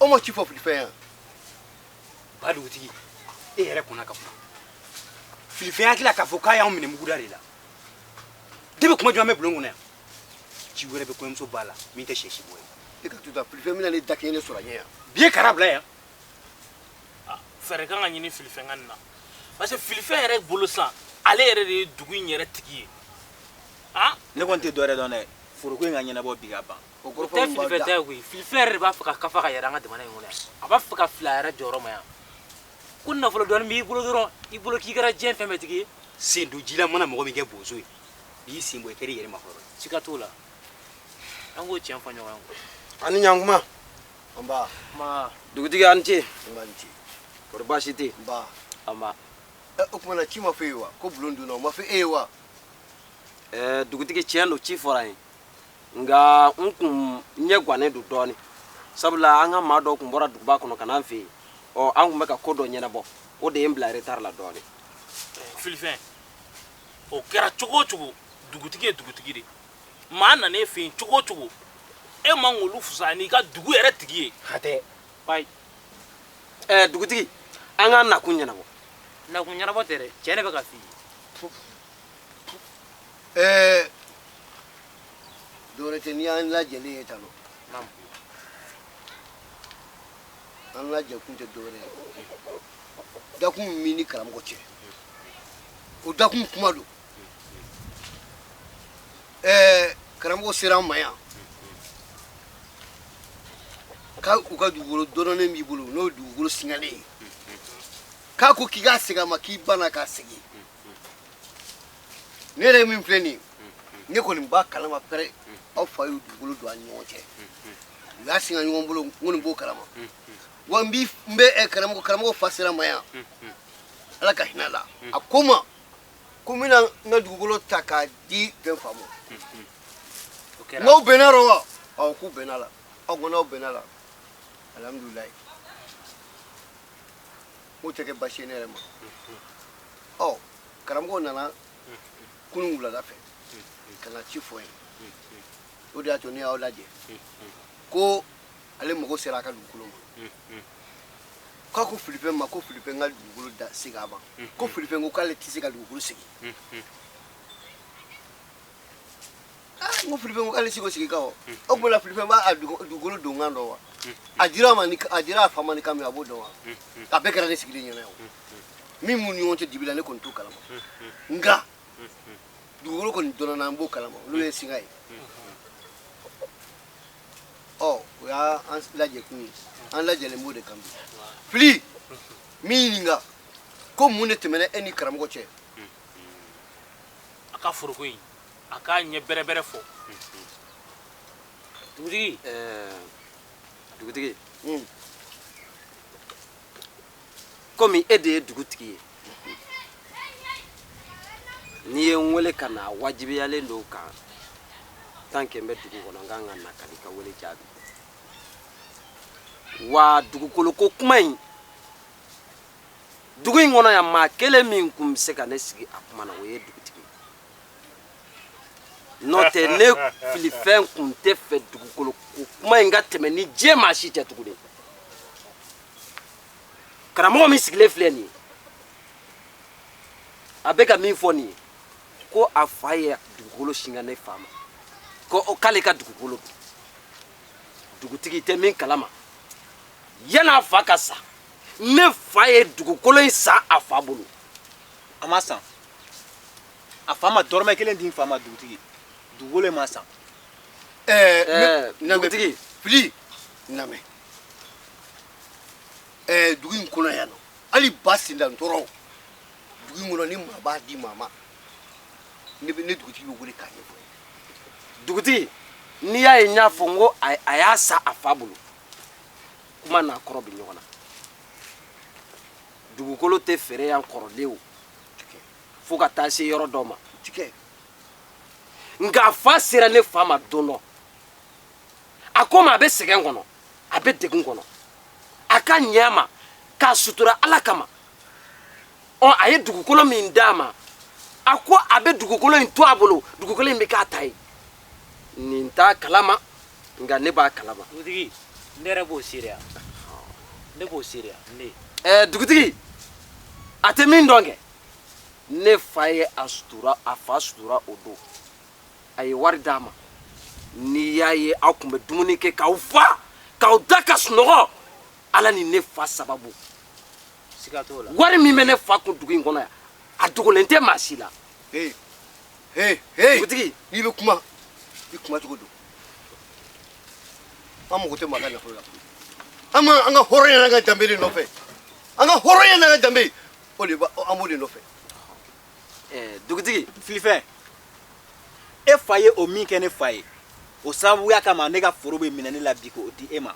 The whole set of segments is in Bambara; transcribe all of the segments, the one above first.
Comment tu peux faire? Pas d'outil. Et elle est qu'on a capé. Il fait un qui la cafocaille en mine moudarilla. Dès que moi je me blonge, tu voulais que comme ça bala, mais t'es chez moi. Et que tu dois plus faire les daquines sur la guerre. Bien carable. Faire quand on y est filifengana. Parce que filifeng est bolosan. Allez, elle est douine et tiki. Ah, ne compte d'or donner. Faut que gagner na bobi gaba. Au gros, peut-être filifeng oui. Filifeng va faire kafa yaranga de manière honnête. Va faire flyer de Roma. Qu'on Nafolo donne mi bolo il bolo qui gara bien fait mettre. C'est du gila mon amour mi bozo. Il s'y mouille keri ma foro. Sikatola. Ango tiens fanyo ango. Ani nyanguma. Amba. Ma. Dugutigi anti. Manti. Korbashiti. Ba. Ama. Okumana chi ma fait wa ko blondu no ma fait ewa. Dugutigi chendo chi forai. Nga unkum nyegwane du doni. Sabula anga mado kumbora duba kono kanamfi. O angu meka kodo nyena bo. O de embla retard la doni. Filifeng. O kera chogo dugutigi de. Mana ne fin chogo. E mangolu fusani ka dugu ere tigi. Hate. Pai. Dugutigi anga nakunya nabo. Na kunyana botere. Chene baka fi. Dore tenia la jeli etalo. Nam. An la je kunte dore. Da kun mini karam goche. O da kun kuma do. Karam go siram maya. Ka uka dugolo dorone mi bulu no dugolo singale. Ka ko kiga siga maki bana ka sigi. Nere min pleni. Ne ko ni ba kalama pere. Au fayu dugolo do anyoche. Ya singa ngombolo ngoni bo kalama. Wambi mbe karam go fasira maya. Ala ka hinala. Akoma kumina na dugolo taka di den famo. No benaro wa. Au ku benala. Au gona benala. Alhamdulillah. Mo teke bashi ne rema. Oh, karamgo nana kunungula da fe. Kana chifo en. O da to ni awlaje. Ko ale mo go sera ka dukulo. Ka ko Philippe ma ko Philippe ngal dukulo da sigaba. Ko Philippe ngo kale tisika dukulo sigi. Ngo Philippe ngo kale sigo sigi ka o. O mo la Philippe ba dukulo do ngando wa. Adira fama ni kami abodo wa abekera ne sigile nyana yo mimu ni wonte dibila ne kon to kalama nga dugolo kon dona na mbo kalama lo le singai oh ya an laje kuni an laje le mbo de kambi fli mininga ko munne temene eni karam go che Aka furukui. Aka nye bere fo. Dugutigi. Dugutigi. Komi ede dugutigi. Ni enwele kana wajibi yale ndo ka. Tanke mbe dugu kono nganga na kalika wele jabi. Wa dugu koloko kumai. Dugu ngono ya makele min kumseka nesigi akuma na weye dugutigi. Note ne Philippin kumte fe dugu koloko kuma inga teme ni jema shite tugude. Karamo mi sigle fleni. Abeka mi foni ko afaye dugukolo shinga ne fama. Ko okale ka dugukolo. Dugutigi te min kalama. Yana fakasa. Ne faye dugukolo isa afabulu. Amasa. Afama dorme kelen din fama dugutigi. Dugukolo masa. Dugutigi fili name. Dugu kono yano. Ali basi ndan toro. Dugu ngono ni maba di mama. Ne dugutigi wole kanye fo. Dugutigi ni ya enya fongo ayasa afabulu. Kuma na korobi nyona. Dugukolo te fere yan koroleu. Fuka tase yoro doma. Tike. Nga fasira ne fama dono. Akoma abe segen kono. Abe degun kono. Aka nyama ka sutura alakama. On aye dugukolo min dama. Ako abe dugukolo into abolo. Dugukolo mbeka tai. Ninta kalama nga neba kalama. Dugutigi. Ndere bo siria. ne b'o seereya ne dugutigi a tɛ min dɔn kɛ ne fa ye a fa sutura o don a ye wari d'a ma n'i y'a ye aw tun bɛ dumuni kɛ k'aw fa k'aw da ka sunɔgɔ ala ni ne fa sababu siga t'o la wari min bɛ ne fa kun dugu in kɔnɔ yan a dogolen tɛ maa si la dugutigi n'i bɛ kuma i kuma cogo don an mago tɛ maa ka nafolo la an ka hɔrɔnya n'an ka danbe de nɔfɛ an ka hɔrɔnya n'an ka danbe o de an b'o de nɔfɛ dugutigi filifɛn e fa ye o min kɛ ne fa ye o sababuya kama ne ka foro bɛ minɛ ne la bi k'o di e ma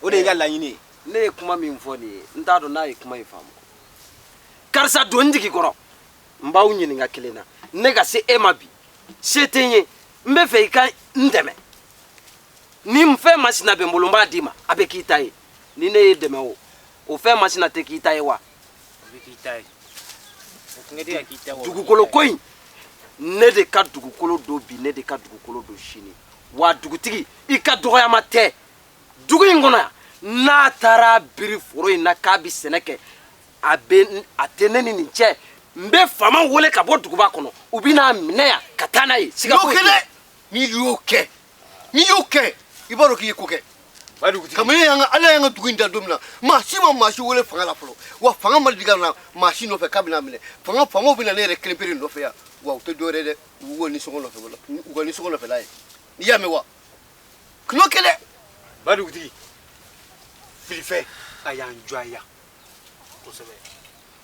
o de ye ka laɲini ye ne ye kuma min fɔ nin ye n t'a dɔn n'a ye kuma in faamu karisa don n jigi kɔrɔ n b'aw ɲininka kelen na ne ka se e ma bi se tɛ n ye n bɛ fɛ i ka n dɛmɛ ni fɛn masina bɛ n bolo n b'a d'i ma a bɛ k'i ta ye ni ne ye dɛmɛ o fɛn masina tɛ k'i ta ye wa o bɛ k'i ta ye o tun ka di ka k'i ta ye dugukolo ko in ne de ka dugukolo don bi ne de ka dugukolo don sini wa dugutigi i ka dɔgɔyama tɛ dugu in kɔnɔ yan n'a taara biri foro in na k'a bɛ sɛnɛ kɛ a tɛ ne ni nin cɛ n bɛ faama wele ka bɔ duguba kɔnɔ u bɛ n'a minɛ yan ka taa n'a ye siga foyi tɛ n'i y'o kɛ i b'a dɔn k'i ye ko kɛ kabini ala y'an ka dugu in da don min na maa si ma maa si wele fanga la fɔlɔ wa fanga ma digi na maa si nɔfɛ k'a bɛna minɛ faamaw bɛ na ne yɛrɛ kelen peere nɔfɛ yan wa u tɛ dɔwɛrɛ dɛ u ka nisɔngɔ nɔfɛla ye n'i y'a mɛn wa kulo kɛlɛ ba dugutigi filifɛn a y'an jɔya kosɛbɛ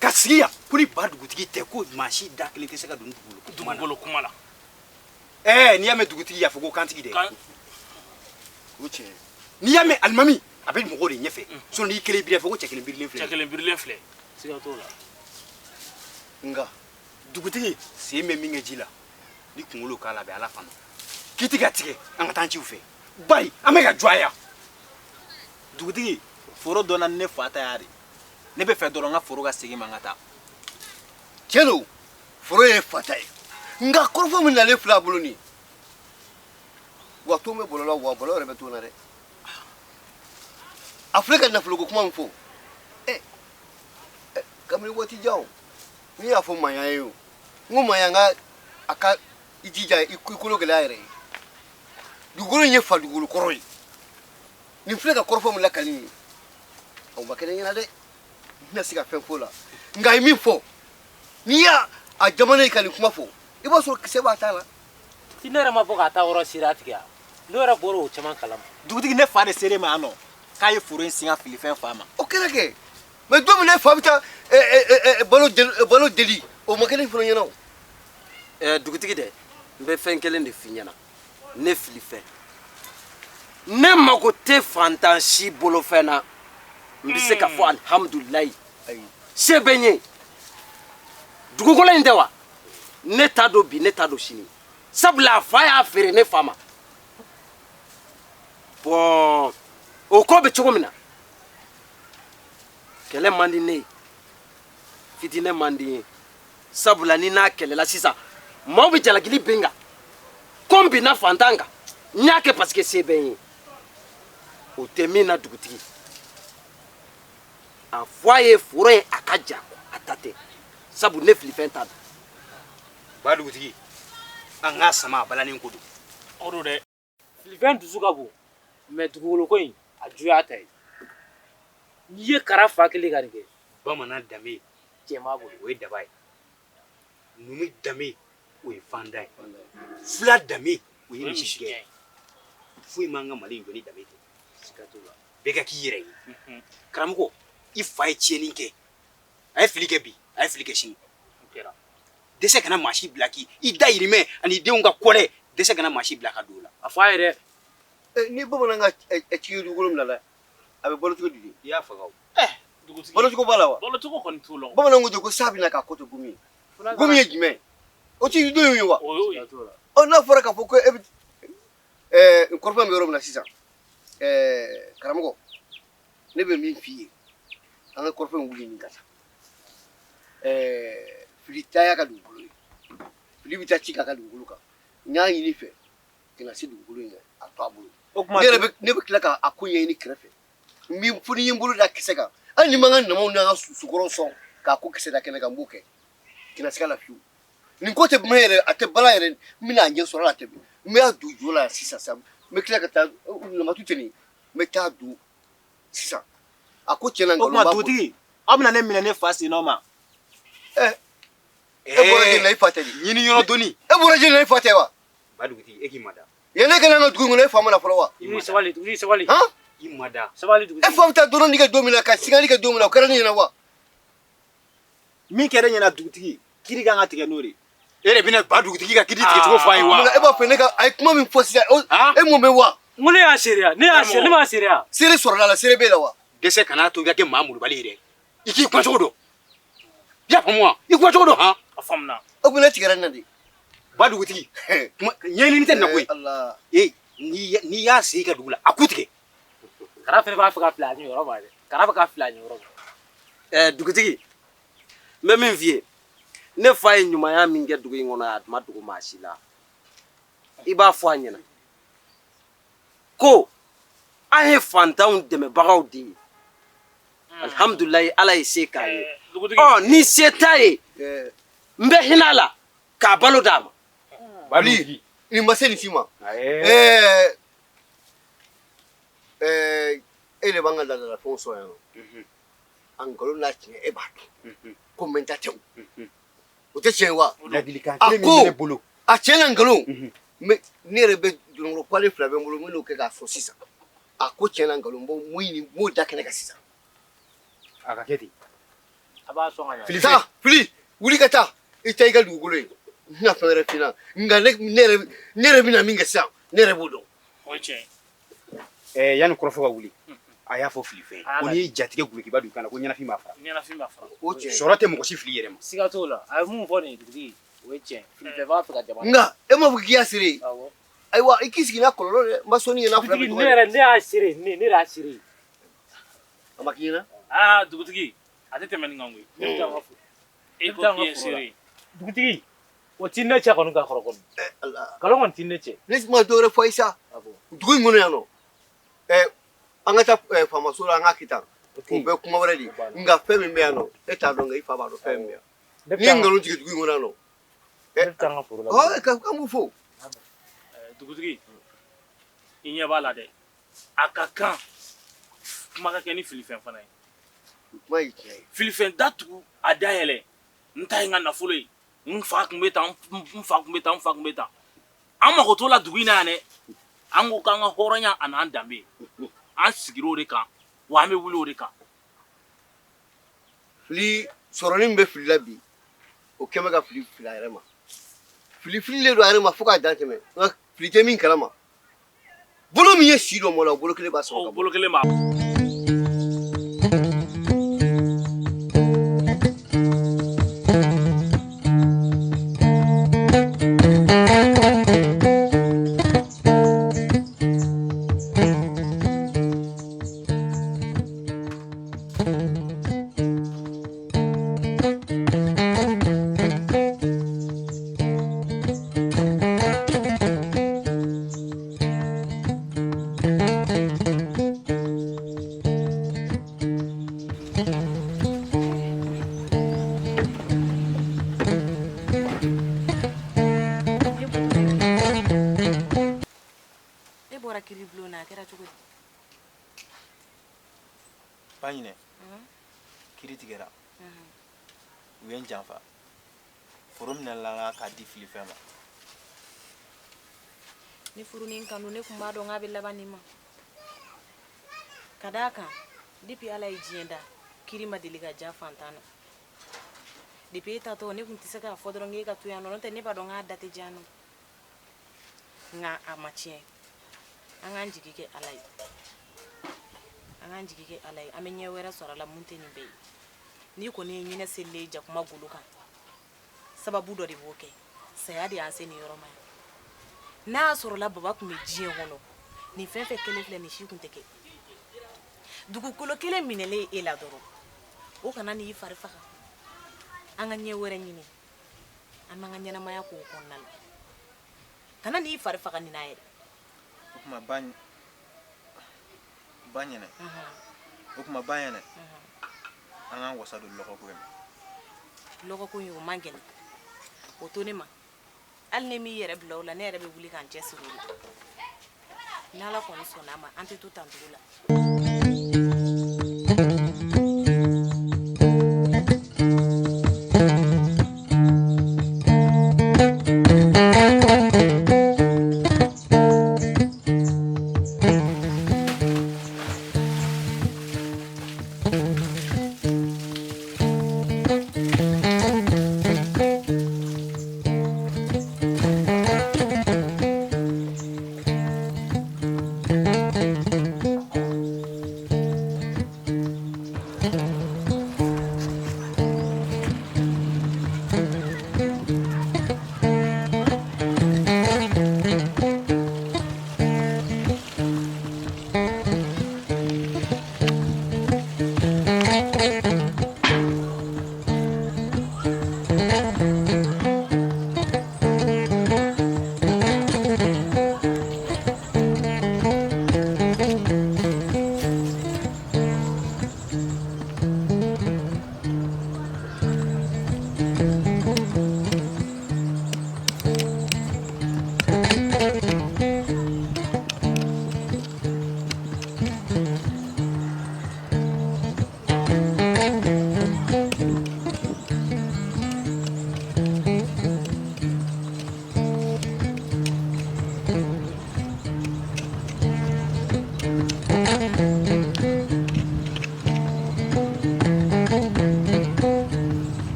ka sigi yan ko ni ba dugutigi tɛ ko maa si da kelen tɛ se ka don dugukolo kuma la n'i y'a mɛn dugutigi y'a fɔ ko kantigi dɛ o tiɲɛ n'i y'a mɛn alimami a bɛ mɔgɔw de ɲɛfɛ sinon n'i kelen birilen fɛ ko cɛ kelen birilen filɛ cɛ kelen birilen filɛ siga t'o la nka dugutigi sen bɛ min kɛ ji la ni kunkolo k'a la a bɛ ala fana k'i tɛ ka tigɛ an ka taa ciw fɛ bari an bɛ ka jɔya dugutigi foro dɔ na ni ne fa ta y'a de ne bɛ fɛ dɔrɔn n ka foro ka segin ma n ka taa tiɲɛ don foro ye fa ta ye nka kɔrɔfɔ min nalen filɛ a bolo nin wa to bɛ bɔlɔ la wa bɔlɔ yɛrɛ bɛ to na dɛ a filɛ ka nafoloko kuma min fɔ kabini waati jan n'i y'a fɔ maaya ye o n ko maaya a ka i jija i kolo gɛlɛya yɛrɛ ye dugukolo in ye fa dugukolo kɔrɔ ye nin filɛ ka kɔrɔfɔ min lakali nin ye aw ma kɛnɛ ɲɛna dɛ n tɛna se ka fɛn fɔ o la nka a ye min fɔ n'i y'a jamana in ka nin kuma fɔ i b'a sɔrɔ kisɛ b'a t'a la ti ne yɛrɛ ma fɔ k'a taa yɔrɔ sira tigɛ yan ne yɛrɛ bɔra o caman kalama dugutigi ne fa de sere ma yan nɔ k'a ye foro in sin ka filifɛn fa ma o kɛra kɛ mɛ don min ne fa bɛ taa balo deli o ma kɛ ne fana ɲɛna o dugutigi dɛ n bɛ fɛn kelen de f'i ɲɛna ne filifɛn ne mago tɛ fantan si bolofɛn na n bɛ se ka fɔ alihamudulilayi se bɛ n ye dugukolo in tɛ wa ne t'a dɔn bi ne t'a dɔn sini sabula a fa y'a feere ne fa ma bɔn o ko bɛ cogo min na kɛlɛ man di ne ye fitinɛ man di n ye sabula ni n'a kɛlɛla sisan maaw bɛ jalakili bin kan ko n binna fantan kan n y'a kɛ parce que se bɛ n ye o tɛ min na dugutigi a fɔ a ye foro in a ka jan a ta tɛ sabu ne filifɛn t'a dɔn ba dugutigi an k'a sama a balanin ko don o don dɛ filifɛn dusu ka bon mɛ dugukolo ko in a juguya ta ye n'i ye kara fa kelen ka nin kɛ bamanan danbe cɛma bolo o ye daba ye numu danbe o ye fanda ye fila danbe o ye misigɛ ye foyi man ka mali in jɔ ni danbe tɛ siga t'o la bɛɛ ka k'i yɛrɛ ye karamɔgɔ i fa ye tiɲɛni kɛ a ye fili kɛ bi a ye fili kɛ sini o kɛra dɛsɛ kana maa si bila k'i i dayirimɛ ani denw ka kɔlɛ dɛsɛ kana maa si bila ka don o la a fɔ a ye dɛ ni bamanan ka ci dugukolo min na dɛ a bɛ balo cogo di i y'a faga o dugutigi balo cogo b'a la wa balo cogo kɔni t'o la bamanan ko ten ko sa bɛna k'a ko to gomi ye gomi ye jumɛn o ti don ye wa o y'o ye n'a fɔra k'a fɔ ko e bɛ n kɔrɔfɔ min bɛ yɔrɔ min na sisan karamɔgɔ ne bɛ min f'i ye an ka kɔrɔfɔ in wuli nin ka sa fili taya ka dugukolo ye fili bɛ taa ci k'a ka dugukolo kan n y'a ɲini fɛ ka na se dugukolo in a to a bolo ne bɛ tila k'a ko ɲɛɲini kɛrɛfɛ min funi yimbulu da kisega ani manga na mo na sukoro so ka ko kiseda kene ka mbuke kina sika la fiu ni ko te mere ate bala yere mina nje so la te me adu jola sisa sam me kila ka ta na matuteni me ta du sisa ako chena o ngalo ma dutigi amna ne mina ne fasi no ma e bora je na ifate di Nyini yono doni. e bora je na ifate wa Baduguti eki mada. yene kana na dugu na fama na folowa Uri sabali. ha Imada. Sabali dugu. e famta dono ni ga domina ka sigani ga domina ka rani na wa min kɛra ɲɛna dugutigi kiri kan ka tigɛ n'o de Ere bina baduguti ka kidi tige cogo fa yi wa. e ba fene ka ay kuma min fosi e mo me wa Ngule ya seria. Ne ya seria. Ne ma seria. sere soro la sere be la wa Dese kana to ga ke mamuru bali ire. Iki kwa cogo do. Ya fa moi. Ikwa cogo do ha. Afamna. o bina tigara nan di Baduguti. Nyeni ni tan na koy. Allah Ni ya sai ka dugula akutige. Kana fere ba fa fila ni yoro ba de. Kana ba ka fila ni yoro. dugutigi me min vie ne fa ye ɲumanya min kɛ dugu in kɔnɔ a tuma dugu maa si la I b'a fɔ a ɲɛna ko an ye fantanw dɛmɛbagaw de ye alhamdulilayi ala ye se k'a ye ni se t'a ye n bɛ hinɛ a la k'a balo d'a ma Baduguti. ni maseni sima ele banga la fonso ya angolo na tiɲɛ e b'a dɔn ko mɛnta tɛ o tɛ tiɲɛ wa Ladilikan a kelen min ko bɛ ne bolo. a tiɲɛ na nkalon mais ne yɛrɛ bɛ dɔnkɔrɔ kwale fila bɛ n bolo n bɛn'o kɛ k'a fɔ sisan a ko tiɲɛ na nkalon m'o da kɛnɛ kan sisan A ka kɛ ten. A b'a sɔn ka ɲa. Fili taa fili wuli ka taa i ta i ka dugukolo ye n tɛna fɛn wɛrɛ f'i ɲɛna nka ne yɛrɛ bɛna min kɛ sisan ne yɛrɛ b'o dɔn O ye tiɲɛ. Yani kɔrɔfɔ ka wuli. A y'a fɔ fili fɛn. Ko ni jatigɛ gulokiba du kana ko ɲɛnafin b'a fara. Ɲɛnafin b'a fara. o tiɲɛ Sɔrɔ tɛ mɔgɔ si fili yɛrɛ ma. Siga t'o la. A ye mun fɔ nin ye dugutigi. O ye tiɲɛ. Filifɛ b'a fɛ ka jamana. nka e m'a fɔ k'i y'a seere Awɔ. ayiwa i k'i sigi n'a kɔlɔlɔ dɛ n ma sɔnni ye n'a fila bɛ Dugutigi tɔgɔ ne ye yɛrɛ ne y'a seere ne y'a seere. a ma k'i ɲɛna Aa dugutigi a tɛ tɛmɛ nin kan koyi. Ne bɛ taa n ka foro. E ko k'i ye seere. Dugutigi o ti ne cɛ kɔni ka kɔrɔ kɔni. Allah Nkalon kɔni ti ne cɛ. ne ma dɔ wɛrɛ fɔ i sa dugu in kɔnɔ yan nɔ an ka taa faamaso la an ka kita o bɛɛ kuma wɛrɛ de ye nka fɛn min bɛ yan nɔ e t'a dɔn nka i fa b'a dɔn fɛn min bɛ yan n'i ye nkalon tigɛ dugu in kɔnɔ yan nɔ Ne bɛ taa n ka foro la. k'an b'u fo Dugutigi i ɲɛ b'a la dɛ a ka kan kuma ka kɛ ni filifɛn fana ye kuma ye tiɲɛ ye filifɛn datugu a dayɛlɛ n ta ye n ka nafolo ye n fa kun bɛ tan n fa kun bɛ tan n fa kun bɛ tan an mago t'o la dugu in na yan dɛ an ko k'an ka hɔrɔnya a n'an danbe an sigira o de kan wa an bɛ wuli o de kan fili sɔrɔli min bɛ fili la bi o kɛ bɛ ka fili fili a yɛrɛ ma fili fililen don a yɛrɛ ma fo k'a dan tɛmɛ nka fili tɛ min kalama bolo min ye si dɔ mɔ la o bolo kelen b'a sɔrɔ o ka bɔ bolo kelen b'a ba ɲinɛ kiri tigɛra u ye n janfa foro minɛ la k'a di filifɛn ma ni furunin kanu ne kun b'a dɔn k'a bɛ laban nin ma ka d'a kan depuis ala ye diɲɛ da kiri ma deli ka ja fantan na depuis e tatɔ ne kun tɛ se k'a fɔ dɔrɔn k'e ka to yan nɔ n'o tɛ ne b'a dɔn k'a da tɛ diya nɔ nka a ma tiɲɛ an k'an jigi kɛ ala ye an k'an jigi kɛ ala ye an bɛ ɲɛ wɛrɛ sɔrɔ a la mun tɛ nin bɛɛ ye n'i kɔni ye ɲinɛ selilen ye jakuma golo kan sababu dɔ de b'o kɛ saya de y'an se nin yɔrɔ ma yan n'a y'a sɔrɔla baba kun bɛ diɲɛ kɔnɔ nin fɛn fɛn kelen filɛ nin si kun tɛ kɛ dugukolo kelen minɛlen e la dɔrɔn o kana n'i fari faga an ka ɲɛ wɛrɛ ɲini an n'an ka ɲɛnamaya k'o kɔnɔna la kana n'i fari faga nin n'a yɛrɛ o kuma ba ɲinɛ o kuma bayana an wasa do logo ko logo ko yo mangel o to ne ma al ne mi yere bla wala ne yere be wuli kan jesiru nala ko so na ma anti tout temps la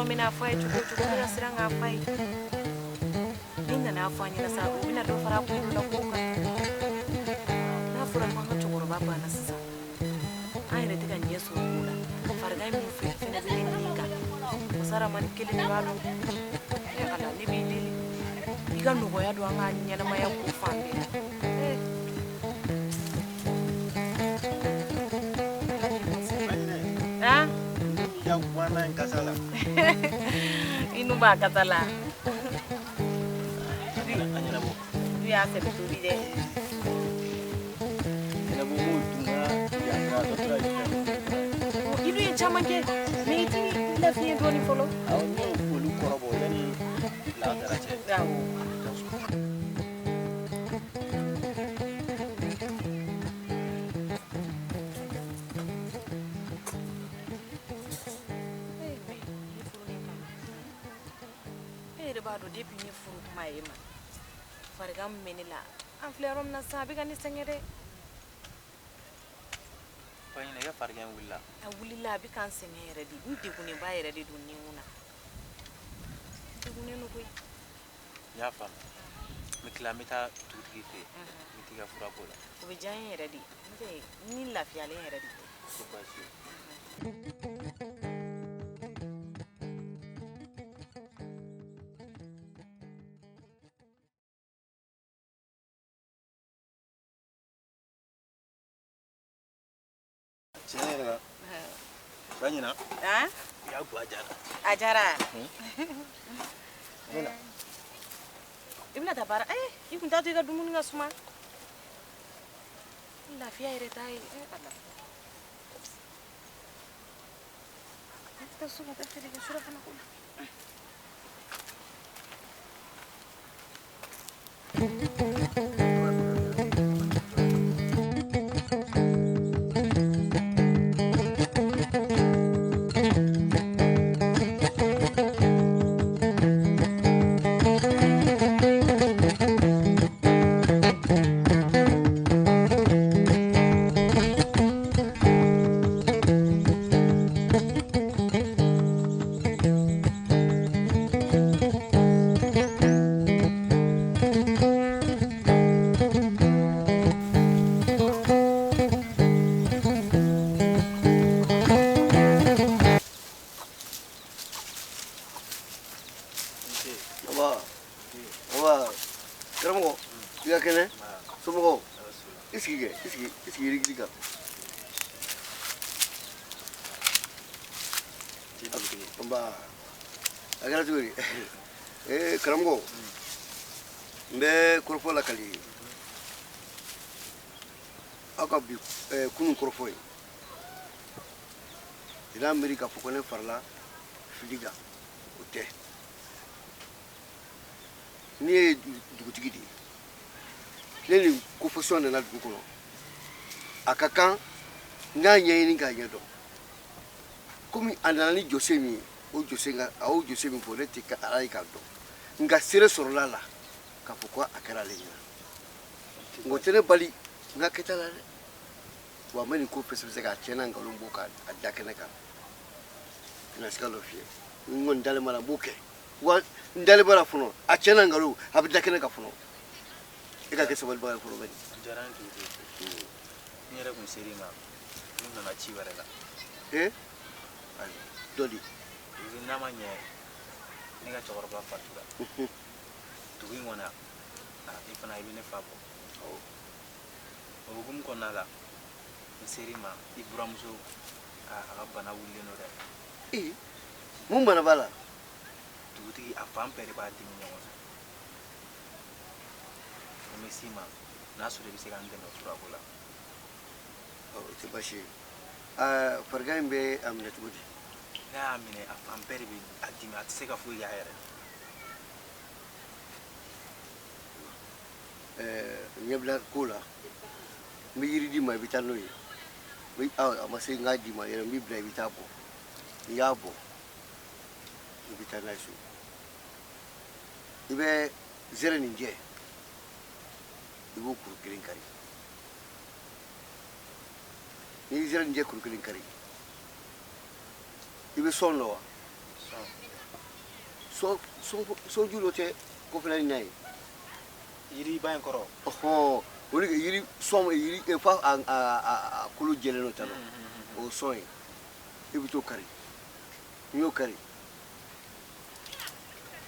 mina fay cukup mina serang ngapai ini nafanya nasa mina do fara ko la ko ka na fura ko ngacho ko baba na sasa ai ne tiga nyeso kula farga mi fi fina bi ninga usara man kile ni balo ya kala ni bi dili iga nugo ya do anga nyana maya ko fambe ya wana kasala inu ba kasala ya se bituri de ina bo tunga ya ka to tra inu e chama ke ni ti la fi do ni folo aw no polu korobo yani Bado depuis ni furu kuma ye ma farigan meni la an filɛ yɔrɔ min na sisan a bɛ ka ne sɛgɛn dɛ fa ɲinɛ i ka farigan wulila a wulila a bɛ ka n sɛgɛn yɛrɛ de n degunenba yɛrɛ de don ni kun na degunnen don koyi n y'a faamu n bɛ tila n bɛ taa dugutigi fɛ yen n bɛ t'i ka fura k'o la o bɛ diya n ye yɛrɛ de n tɛ ni lafiyalen yɛrɛ de tɛ ko baasi ye tiɲɛ yɛrɛ la fa ɲina i y'a bɔ a jara a diyara Nena. I bɛna taa baara i kun t'a to i ka dumuni ka suma lafiya yɛrɛ t'a ye ala ne tɛ taa so ka taa feere kɛ surafana ko la karamɔgɔ n bɛ kɔrɔfɔ la kali aw ka bi kunun kɔrɔfɔ ye i n'a miiri k'a fɔ ko ne farala fili kan o tɛ ne ye dugutigi de ye ne ni kofɔsiyɔn nana dugu kɔnɔ a ka kan n k'a ɲɛɲini k'a ɲɛdɔn komi a nana ni jɔsen min ye o jɔsen a y'o jɔsen min fɔ ne tɛ ka ala ye k'a dɔn nka seere sɔrɔla la k'a fɔ ko a kɛra ale ɲɛna nka o tɛ ne bali n ka kɛta la dɛ wa n bɛ nin ko pɛsɛpɛsɛ k'a tiɲɛna nkalon bɔ k'a da kɛnɛ kan n na se ka dɔ f'i ye n kɔni dalen b'a la n b'o kɛ wa n dalen b'a la fɔlɔ a tiɲɛna nkalon a bɛ da kɛnɛ kan fɔlɔ e ka kɛ sabalibaga ye fɔlɔ bɛ nin. a diyara n ye dugutigi n yɛrɛ kun ser'i ma n nana ci wɛrɛ la ayi dɔ di n'a ma ɲɛ ne ka cɛkɔrɔba fatura dugu in kɔnɔ i fana i bɛ ne fa bɔ o hukumu kɔnɔna la n ser'i ma i buramuso a ka bana wulilen don dɛ mun bana b'a la dugutigi a fan bɛɛ de b'a dimi ɲɔgɔn fɛ n bɛ s'i ma n'a sɔrɔ i bɛ se ka n dɛmɛ furako la o tɛ baasi ye farigan in bɛ a minɛ cogo di n'a y'a minɛ a fan bɛɛ de bɛ a dimi a tɛ se ka foyi k'a yɛrɛ ɲɛbila ko la n bɛ yiri d'i ma i bɛ taa n'o ye a ma se n k'a d'i ma yɛrɛ n b'i bila i bɛ taa bɔ n'i y'a bɔ i bɛ taa n'a ye so i bɛ zɛrɛ nin jɛ i b'o kuru kelen kari n'i ye zɛrɛ nin jɛ kuru kelen kari i bɛ sɔn dɔn wa sɔnju dɔ tɛ ko fana ni n'a ye yiri ba in kɔrɔ o de yiri sɔn yiri fa a kolo jɛlen dɔ ta la o sɔn ye i bɛ t'o kari n'i y'o kari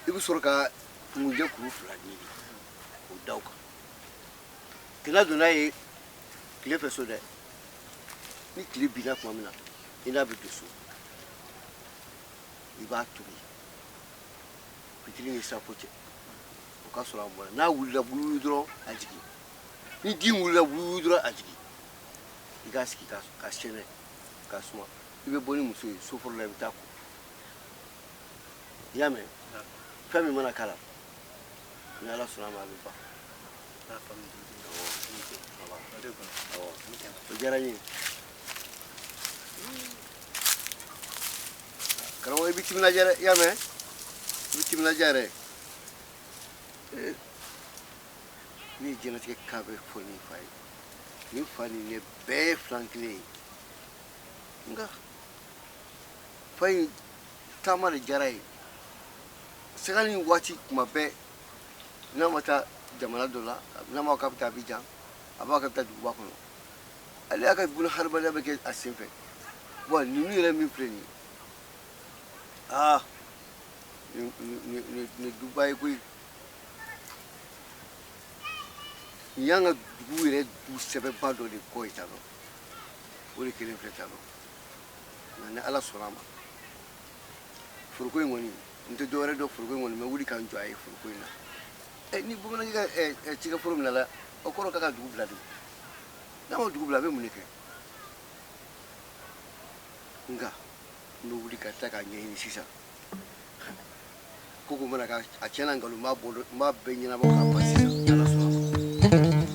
i bɛ sɔrɔ ka ŋunjɛ kuru fila ɲini k'o da o kan kɛnɛ donna ye tile fɛ so dɛ ni tile binna tuma min na i n'a bɛ don so i b'a tobi fitiri ni safo cɛ o ka sɔrɔ a mɔna n'a wulila wuluwulu dɔrɔn a jigin ni di wulila wuluwulu dɔrɔn a jigin i k'a sigi ka sɛnɛ ka suma i bɛ bɔ ni muso ye so fɔlɔ la i bɛ taa ko i y'a mɛn fɛn min mana k'a la ni ala sɔnna ma a bɛ ban n'a faamu o de kɔnɔ o diyara n ye karamɔgɔ i bɛ timinadiya dɛ i y'a mɛn i bɛ timinadiya yɛrɛ ne ye diɲɛlatigɛ kan bɛɛ fɔ nin fa ye nin fa ni ne bɛɛ ye filan kelen ye nka fa in taama de diyara ye saga ni waati kuma bɛɛ n'a ma taa jamana dɔ la n'a ma k'a bɛ taa Abijan a b'a k'a bɛ taa duguba kɔnɔ ale y'a ka bolo hadamadenya bɛ kɛ a senfɛ wa ninnu yɛrɛ min filɛ nin ye nin duba ye koyi nin y'an ka dugu yɛrɛ du sɛbɛnba dɔ de kɔ ye tan nɔ o de kelen filɛ tan nɔ nka ni ala sɔnna a ma foroko in kɔni n tɛ dɔwɛrɛ dɔn foroko in kɔni n bɛ wuli k'an jɔ a ye foroko in na ni bamanankɛ ka cikɛforo minɛ la o kɔrɔ k'a ka dugu bila de n'a ma dugu bila a bɛ mun de kɛ nka n bɛ wuli ka taa k'a ɲɛɲini sisan ko mana k'a tiɲɛna nkalon n b'a bɛɛ ɲɛnabɔ k'a ban sisan ala sɔnna a ma.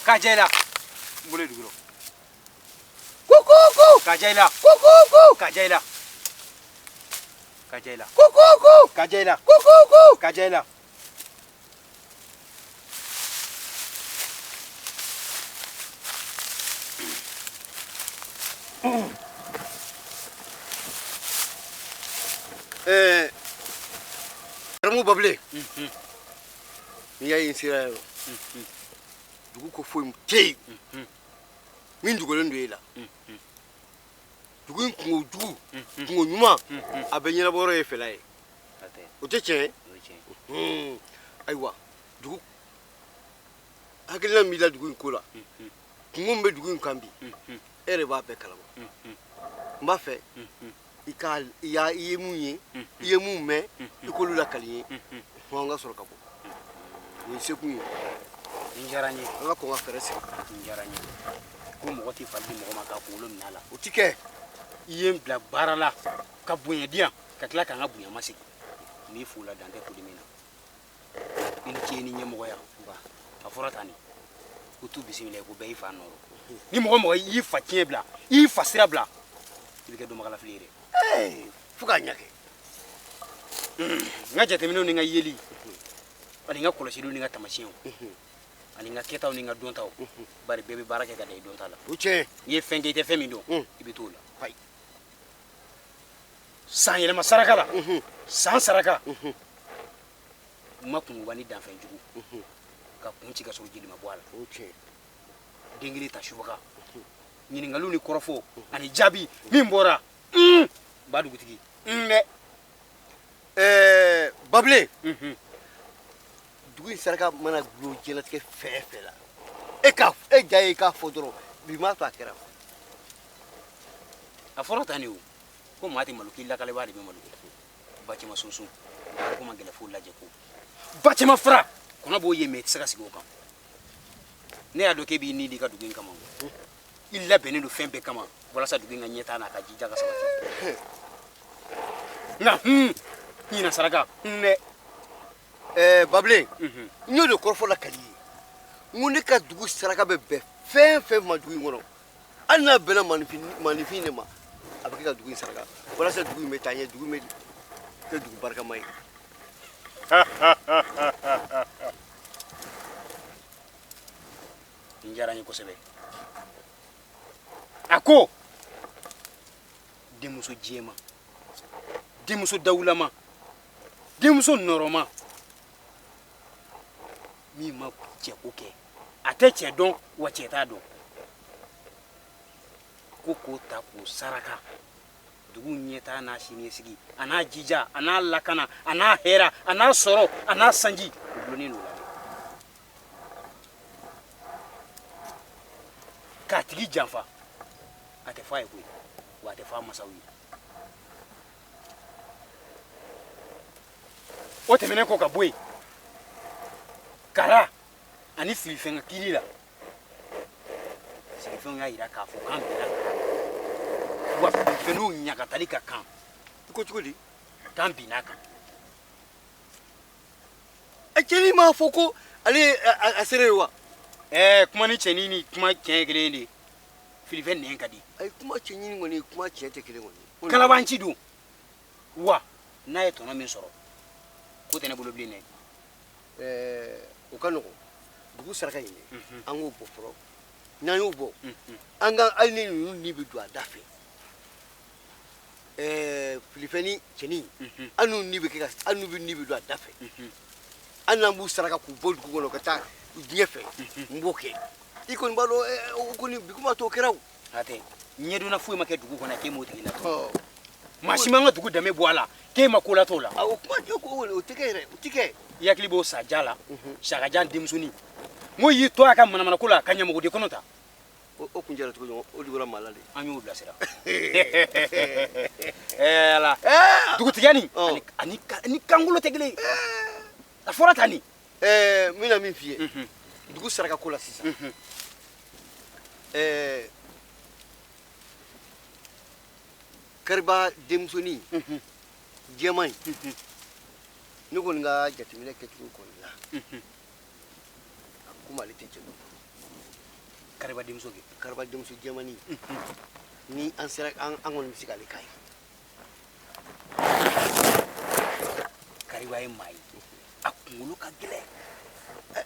Kajaila. Boleh dulu. Kajaila. Kamu bable. Ni ya yin sira yo. Dugu ko fo mtei. Min dugu len doyela. Dugu ko dugu. Ko nyuma abenyera boro e felaye. O te chen. Aywa. Dugu akila mi la dugu ko la. Ngombe dugu kambi. Ere ba be kala. Mba fe. Ikal ya yemunye yemume ikolu la kaliye honga soro kabo ni sekunye injaranye nga ko nga ferese injaranye ko mo goti falli mo ma ka ko lo nala o tike yem bla barala ka bunya dia ka kla ka nga bunya masi mi fula dande ko dimina ni keni nyemo ya ba aforata ni ko tu bisimile ko be ifa noro ni mo yi fa tiebla yi fa sirabla ilike do magala flire fuka nyake nga jate mino ninga yeli bali nga koloshido ninga tamashiyo ani nga ketaw ni nga dontaw bari bebe barake ga day dontala uche ye fenge ite femi do ibitola fay san yele masaraka la san saraka makun wani dan fen jugu ka kunci ka so jili ma boala uche dingili ta shubaka nyini ngalu ni korofo ani jabi min bora badu gutigi ne bable dugu saraka mana gulo jelatige fefe la e jaye ka fodoro bi ma ta kera aforo tani o ko mati maluki la kale wali be maluki bachi masusu ko mangela fu la jeko bachi ma fra kono bo yeme tsaka sigo kam ne ado ke bi ni di ka dugu kama illa bene do fembe kama wala sa dugu nyeta na ka jija ka sabati na ni na saraka ne bable nyo de korfo la kali ngune ka dugu saraka be fe ma dugu ngono anna bela manifine ma abaka ka dugu saraka wala sa dugu me tanye dugu me ke dugu barka mai njara ni ko sebe ako demuso jema demuso dawlama demuso noroma mi ma che oke ate che don wa che ta don koko ta ko saraka dugu nyeta na shini sigi ana jija ana lakana ana hera ana soro ana sanji bloni no ka tigi janfa ate fa e ko wa ate fa masawi o temene ko ka boy kara ani filifenga kilila filifenga ira ka fo kan bela wa fenu nyaka talika kan ko chukudi kan binaka cheni ma foko ale aserewa kuma ni cheni ni kuma kengele ni filifen ne kadi ay kuma cheni ni ngoni kuma chete kele ngoni kala banchi du wa na eto na min soro ko tene bolo bline o kanoko dugu saraka yine an go bo foro nan yo bo an ga alni ni bi do adafe filifeni cheni anu ni bi ka anu bi ni bi do adafe an bu saraka ku bol ku gono kata nyefe mboke ikon balo ko ni bi kuma to keraw ate nyedu na fuima ke dugu kona ke moti ina to mashimanga dugu dame boala ke makula tola o kuma joko o tike yakli bo sajala shaka jan dimsuni mo yi to aka mana kula kanya mo de konota o kunjara to o digora malale anyu blasira ala dugu tigani ani kangulo tegele afora tani mina min fiye dugu saraka kula sisa karba demsoni jemai ni gon ga jatimine ke tu ko la kuma lite ce karba demso jemani ni an sera an on misikali kai kariba mai akungulu ka gele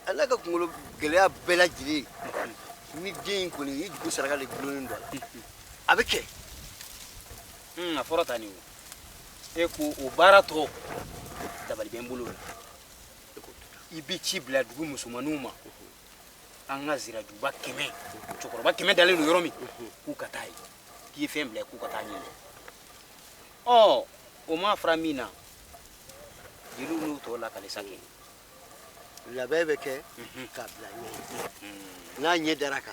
ala ka kungulu gele a bela jiri ni den ko ni dugu saraka le glonin do abeke afora tani eko o barato dabali bembulu ibi chibla dugu musumanuma anga zira duba keme chokoroba keme dale no yoromi ku katai ki femble ku katani o ma framina dilu no to la kale sangi la bebe ke kabla ni na nye daraka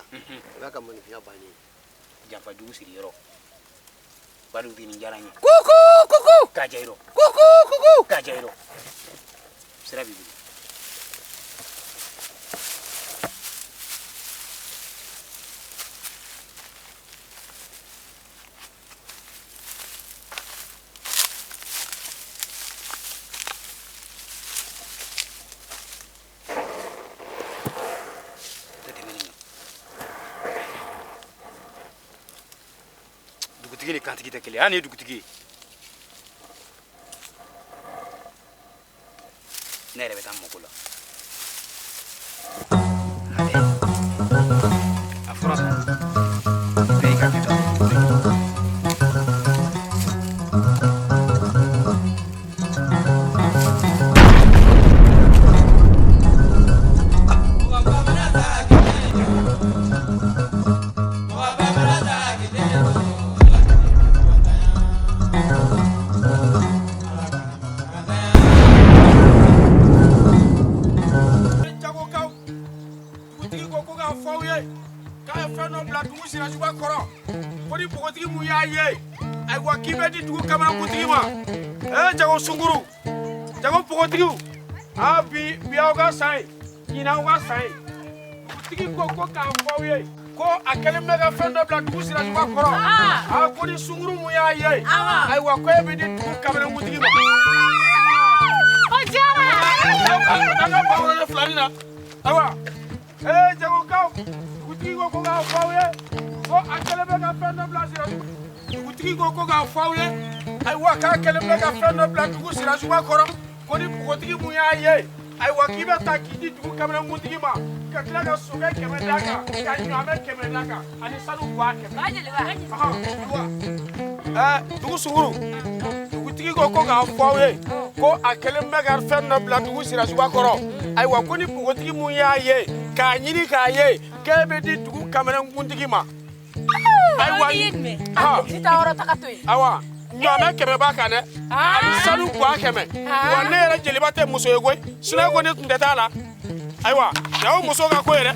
baka mani fiya bani jafa dugu siri yoro balu dini jaranya kuku kajairo kajairo sira bibi dugutigi kan tigi tekele ani dugutigi nere betam mokula sirajuba kɔrɔ ko ni bɔgɔtigi mun y'a ye ayiwa k'i bɛ di dugu kamanakuntigi ma jago sunkuru jago bɔgɔtigiw bi aw ka san ye ɲinan aw ka san ye dugutigi ko k'a fɔ aw ye ko a kɛlen bɛ ka fɛn dɔ bila dugu sirajuba kɔrɔ ko ni sunkuru mun y'a ye ayiwa ko e bɛ di dugu kamanakuntigi ma. O diyara. an ka bawolole filani na ayiwa jagokaw dugutigi ko k'a fɔ aw ye ko a kɛlen bɛ ka fɛn dɔ bila sirajuba dugutigi ko k'a fɔ aw ye ayiwa k'a kɛlen bɛ ka fɛn dɔ bila dugu sirajuba kɔrɔ ko ni bɔgɔtigi mun y'a ye ayiwa k'i bɛ taa k'i di dugu kamanakuntigi ma ka tila ka sokɛ 100 d'a kan ka ɲaamɛ 100 d'a kan ani sanu buwa 100 dugu sunkuru dugutigi ko k'a fɔ aw ye ko a kɛlen bɛ ka fɛn dɔ bila dugu sirajuba kɔrɔ ayiwa ko ni bɔgɔtigi mun y'a ye k'a ɲini k'a ye k'e bɛ di dugu kamanakuntigi ma ayiwa awa ɲaamɛ 100 b'a kan dɛ ani sanu buwa 100 wa ne yɛrɛ jeliba tɛ muso ye koyi sinon ko ne tun tɛ taa la ayiwa y'aw muso ka ko ye dɛ.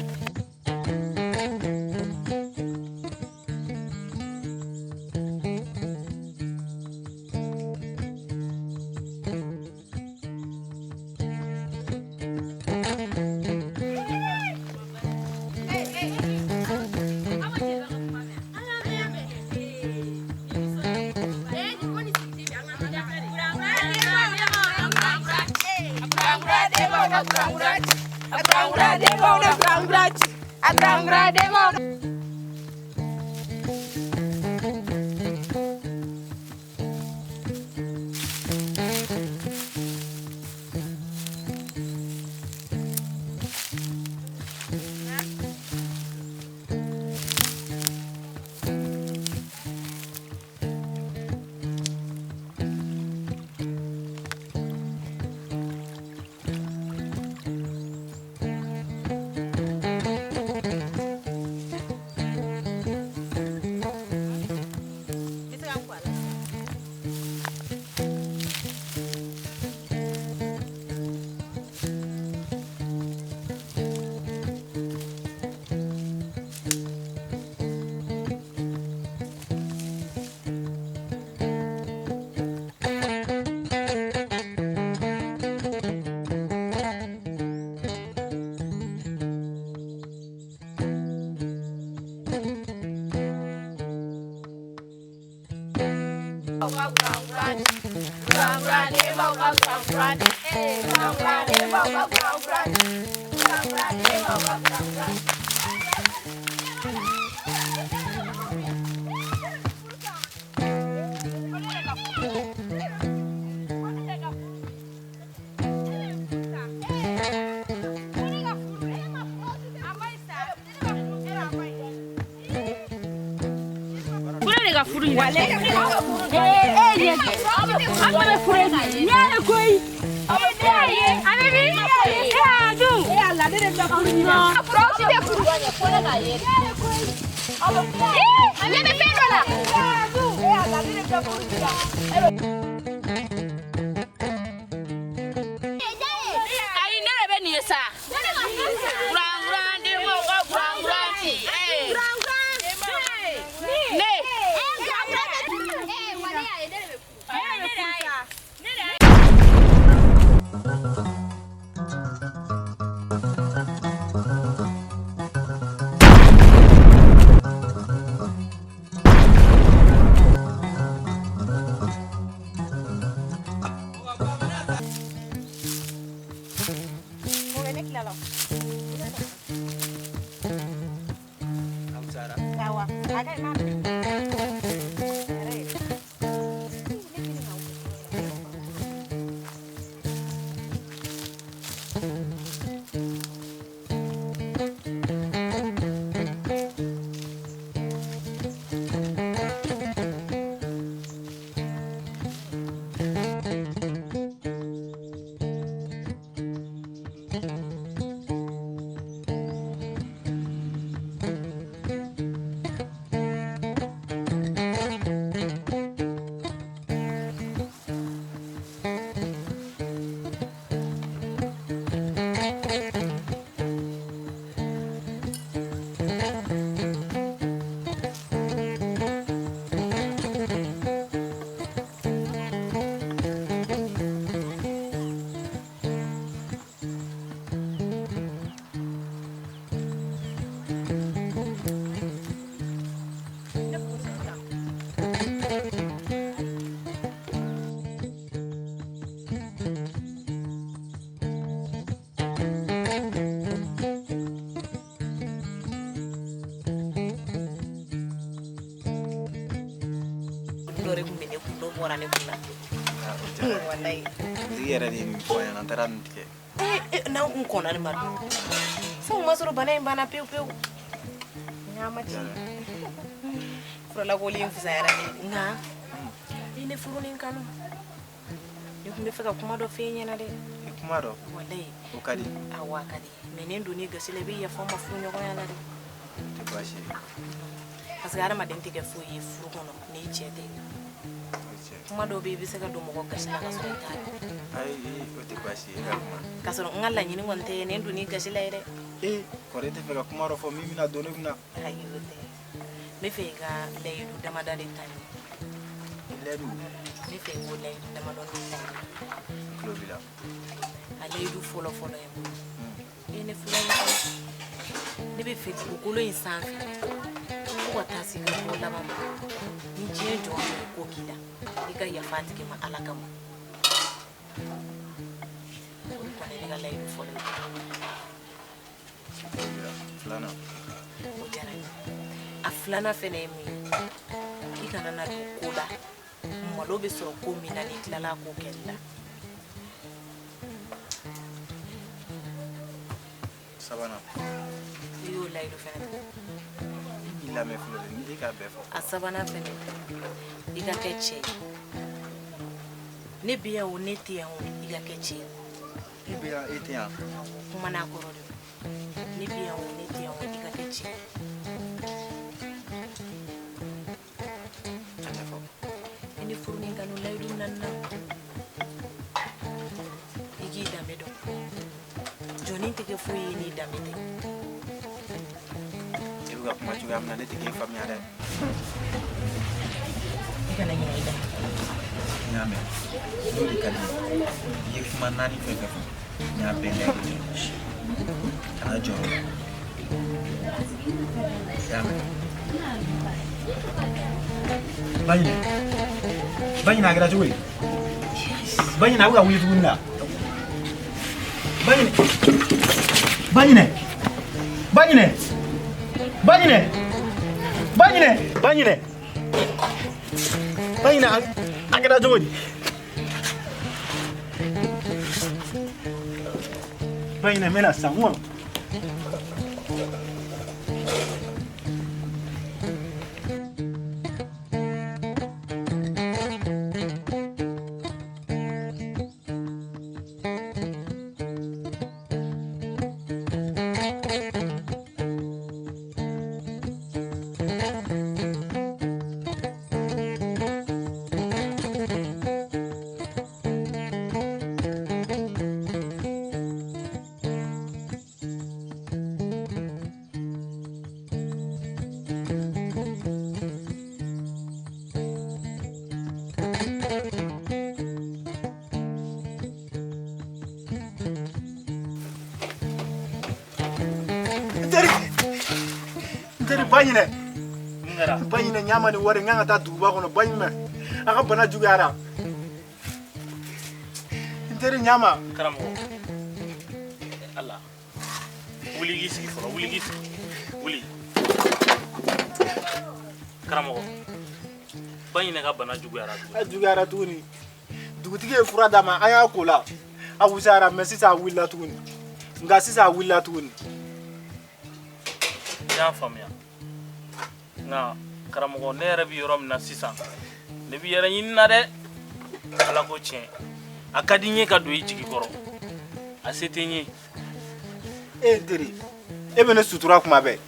wallahi digi yɛrɛ de ye nin fɔ ɲɛna n taara nin tigɛ n'an kun kɔnna nin ma dun fo ma sɔrɔ bana in banna pewu pewu ɲama ci furalakoli in fisayara ne nka i ne furu ni kanu ne kun bɛ fɛ ka kuma dɔ f'e ɲɛna dɛ i kuma dɔ wallahi o ka di awɔ a ka di mais ne donni gasi la i bɛ yafa n ma furu ɲɔgɔnya la dɛ tɛ baasi ye parce que hadamaden tɛ kɛ foyi ye furu kɔnɔ n'i cɛ tɛ kuma dɔw bɛ i bɛ se ka don mɔgɔ gasi la ka sɔrɔ i t'a dɔn ayi o tɛ baasi ye i ka kuma ka sɔrɔ n ka laɲini kɔni tɛ ne donni gasi la ye dɛ kɔrɔ e tɛ fɛ ka kuma dɔ fɔ min bɛna don ne kunna ayi o tɛ n bɛ fɛ i ka layidu damada de ta ɲɛ layidu n bɛ fɛ i k'o layidu damadɔ de ta ɲɛ tulo b'i la a layidu fɔlɔ fɔlɔ ye mun ye ne fila in kɔnɔ ne bɛ fɛ dugukolo in sanfɛ fo ka taa se ka bɔ laban ma ni diɲɛ jɔn ye ko k'i la i ka yafa a tigi ma ala kama o kɔni ne ka layidu fɔlɔ ye filanan o diyara n ye a filanan fɛnɛ ye mun ye i kana na don ko la malo bɛ sɔrɔ ko min na n'i tilala ko kɛli la sabanan i y'o layidu fɛnɛ ta i lamɛn fɔlɔ de ni e k'a bɛɛ fɔ a sabanan fɛnɛ i ka kɛ cɛ ye ne bɛ yan o ne tɛ yan o i ka kɛ cɛ ye e bɛ yan e tɛ yan kuma n'a kɔrɔ de don ne bɛ yan o ne tɛ yan o i ka kɛ cɛ ye a ɲɛfɔ i ni furu ni kanu layidu naaninan i k'i danbe dɔn jɔnni tɛ kɛ foyi ye n'i danbe tɛ e bɛ ka kuma cogoya min na ne tɛ k'e faamuya dɛ i kana ɲinɛ i danbe n y'a mɛn n'o de ka di i ye kuma naani fɛn fɛn fɔ n y'a bɛɛ lajɛ kana jɔrɔ la i y'a mɛn Baɲina a kɛra cogo di Baɲina a bɛ ka wuli tuguni la Baɲinɛ Baɲinɛ Baɲinɛ Baɲinɛ Baɲinɛ Baɲinɛ Baɲinɛ a kɛra cogo di Baɲinɛ n bɛna san kɔnɔ Baɲinɛ Baɲinɛ ɲama ni wari n kan ka taa duguba kɔnɔ Baɲinɛ a ka bana juguyara n teri ɲama karamɔgɔ ala wuli k'i sigi fɔlɔ wuli k'i sigi wuli karamɔgɔ Baɲinɛ ka bana juguyara a juguyara tuguni dugutigi ye fura d'a ma an y'a ko la a wusayara mais sisan a wulila tuguni nka sisan a wulila tuguni n y'a faamuya nka karamɔgɔ ne yɛrɛ bɛ yɔrɔ min na sisan ne bɛ yɛrɛ ɲini na dɛ ala ko tiɲɛ a ka di n ye ka don i jigi kɔrɔ a se tɛ n ye e n teri e bɛ ne sutura kuma bɛɛ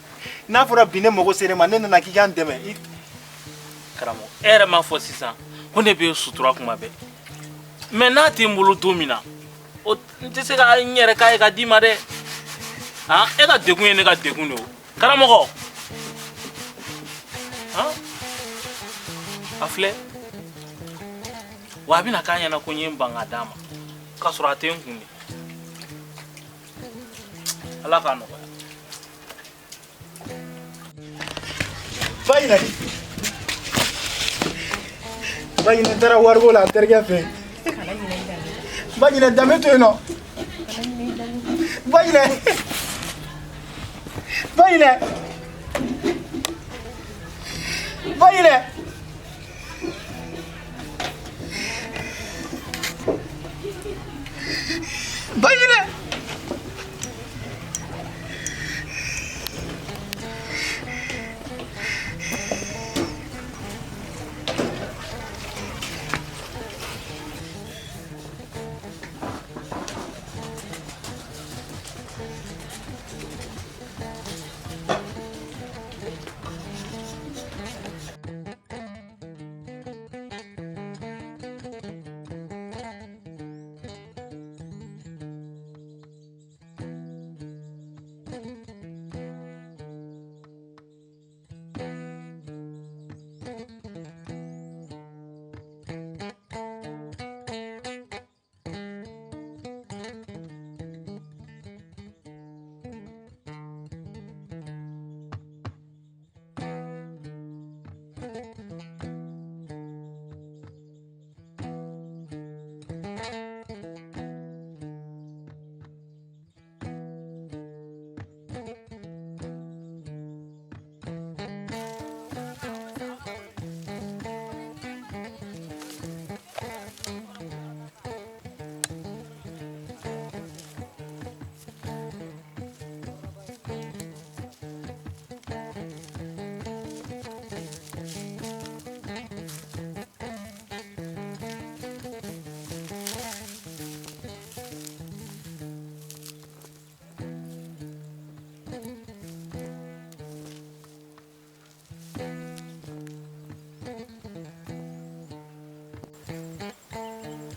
n'a fɔra bi ne mago sera ma ne nana k'i ka n dɛmɛ karamɔgɔ e yɛrɛ m'a fɔ sisan ko ne bɛ sutura kuma bɛɛ mɛ n'a tɛ n bolo don min na o n tɛ se ka n yɛrɛ k'a ye ka d'i ma dɛ e ka degun ye ne ka degun de o karamɔgɔ a filɛ wa a bɛna k'a ɲɛna ko n ye n ban ka d'a ma k'a sɔrɔ a tɛ n kun de ala k'a nɔgɔya Baɲinɛ Baɲinɛ n taara wariko la n terikɛ fɛ Baɲinɛ danbe to yen nɔ Baɲinɛ Baɲinɛ Baɲinɛ Bagile.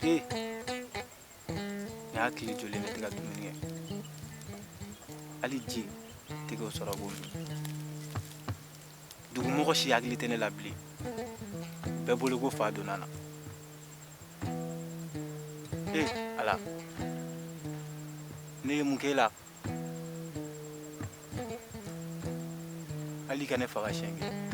ne hakili joli ne tɛ ka dumuni kɛ hali ji tɛ k'o sɔrɔ k'o min dugumɔgɔ si hakili tɛ ne la bilen bɛɛ bolo ko fa donna na ala ne ye mun kɛ la hali ka ne faga siɲɛ kelen